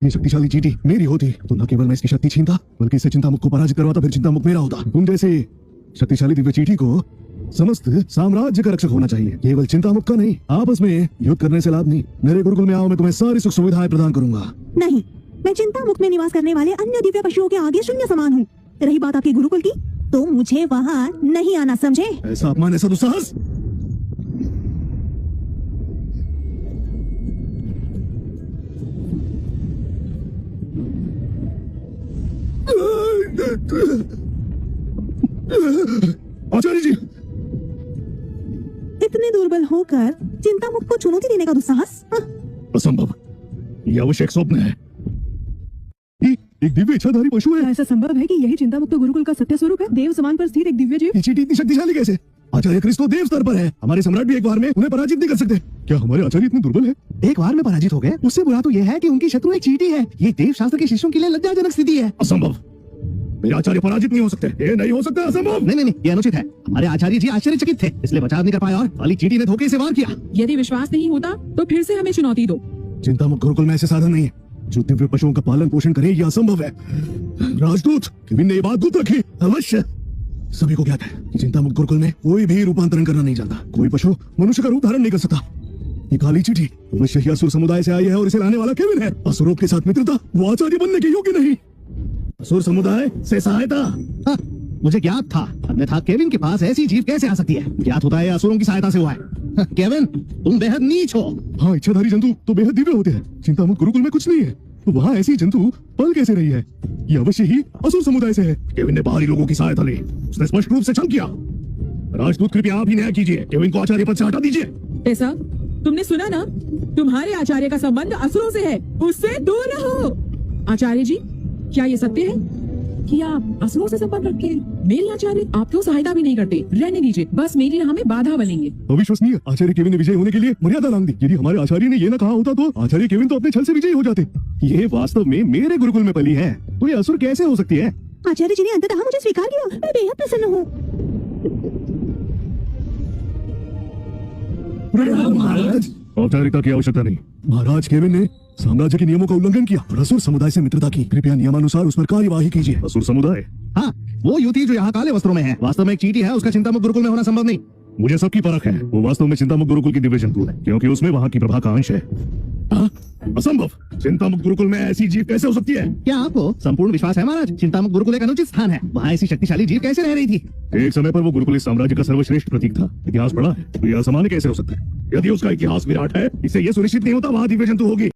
ये शक्तिशाली चींटी मेरी होती तो न केवल मैं इसकी शक्ति छीनता बल्कि इससे चिंतामुख को पराजित करवाता, फिर चिंतामुख मेरा होता। तुम जैसे शक्तिशाली दिव्य चींटी को समस्त साम्राज्य का रक्षक होना चाहिए, केवल चिंतामुख का नहीं। आपस में युद्ध करने से लाभ नहीं। मेरे गुरुकुल में आओ, मैं तुम्हें सारी सुख सुविधाएं प्रदान करूंगा। नहीं, मैं चिंतामुख में निवास करने वाले अन्य दिव्य पशुओं के आगे शून्य समान हूँ। रही बात आपके गुरुकुल की, तो मुझे वहाँ नहीं आना, समझे? ऐसा अपमान, ऐसा दुस्साहस। आचार्य जी, इतने दुर्बल होकर चिंतामुख को चुनौती देने का दुस्साहस? असंभव। यह आवश्यक स्वप्न है। एक दिव्य इच्छाधारी पशु है। ऐसा संभव है कि यही चिंतामुक्त गुरुकुल का सत्य स्वरूप है? देव समान पर स्थित एक दिव्य जीव। ये चींटी इतनी शक्तिशाली कैसे? आचार्य क्रिस्तो देव स्तर पर है। हमारे सम्राट भी एक बार में उन्हें पराजित नहीं कर सकते। क्या हमारे आचार्य इतने दुर्बल है? एक बार में पराजित हो गए, उससे बुरा तो यह है कि उनकी शत्रु एक चींटी है। ये देव शास्त्र के शिष्यों के लिए लज्जाजनक स्थिति है। असंभव। मेरे आचार्य पराजित नहीं हो सकते। ये नहीं हो सकता, असंभव। नहीं, ये अनुचित है। हमारे आचार्य जी आश्चर्यचकित थे, इसलिए बचाव नहीं कर पाए और वाली चींटी ने धोखे से वार किया। यदि विश्वास नहीं होता तो फिर से हमें चुनौती दो। चिंतामुक्त गुरुकुल में ऐसे साधन नहीं है जो दिव्य पशुओं का पालन पोषण करे। यह असंभव है। राजदूत केविन ने ये बात गुप्त रखी। अवश्य सभी को ज्ञात है कि चिंतामुक्त गुरुकुल में कोई भी रूपांतरण करना नहीं जानता। कोई पशु मनुष्य का रूप धारण नहीं कर सकता। ये काली चींटी अवश्य ही असुर समुदाय से आई है और इसे लाने वाला केविन है। असुरों के साथ मित्रता, वो आचार्य बनने के योग्य नहीं। असुर समुदाय से सहायता। हाँ, मुझे ज्ञात था, अन्यथा केविन के पास ऐसी जीव कैसे आ सकती है? ज्ञात होता है असुरों की सहायता से हुआ है। हाँ, केविन, तुम बेहद नीच हो। हाँ, इच्छाधारी जंतु तो बेहद दिव्य होते हैं। चिंतामुक्त गुरुकुल में कुछ नहीं है, तो वहाँ ऐसी जंतु पल कैसे रही है? ये अवश्य ही असुर समुदाय से है। केविन ने बाहरी लोगों की सहायता ली, उसने स्पष्ट रूप से छल किया। राजदूत कृपया आप ही न्याय कीजिए, केविन को आचार्य पद से हटा दीजिए। ऐसा तुमने सुना ना, तुम्हारे आचार्य का संबंध असुरों से है, उससे दूर रहो। आचार्य जी, क्या ये सत्य है कि आप असुरों से संबंध रखते हैं? मेरे आचार्य आपको सहायता भी नहीं करते। रहने दीजिए, बस मेरी राह में बाधा बनेंगे। अविश्वसनीय। आचार्य केविन ने विजय होने के लिए मर्यादा लांग दी। यदि हमारे आचार्य ने ये न कहा होता तो आचार्य केविन तो अपने छल से विजयी हो जाते। ये वास्तव में मेरे गुरुकुल में पली है, तो ये असुर कैसे हो सकती है? आचार्य जी ने अंततः मुझे स्वीकार किया। मैं बेहद प्रसन्न हूँ। महाराज, औपचारिकता की आवश्यकता नहीं। महाराज केविन ने साम्राज्य के नियमों का उल्लंघन किया और असुर समुदाय से मित्रता की। कृपया नियमानुसार उस पर कार्यवाही कीजिए। असुर समुदाय? हाँ, वो युवती जो यहाँ काले वस्त्रों में है, वास्तव में एक चींटी है। उसका चिंतामुक्त गुरुकुल में होना संभव नहीं। मुझे सबकी परख है। वो वास्तव में चिंतामुक्त गुरुकुल की दिव्य जंतु है, क्योंकि उसमें वहाँ की प्रभा का अंश है। हाँ? असंभव। चिंतामुक्त गुरुकुल में ऐसी जीव कैसे हो सकती है? क्या आपको संपूर्ण विश्वास है महाराज? चिंतामुक्त गुरुकुल एक अनुचित स्थान है। वहाँ ऐसी शक्तिशाली जीव कैसे रह रही थी? एक समय पर वो गुरुकुल इस साम्राज्य का सर्वश्रेष्ठ प्रतीक था। इतिहास पढ़ा है, तो यह असामान्य कैसे हो सकता है? यदि उसका इतिहास विराट है, इससे यह सुनिश्चित नहीं होता वहाँ दिव्य जंतु होगी।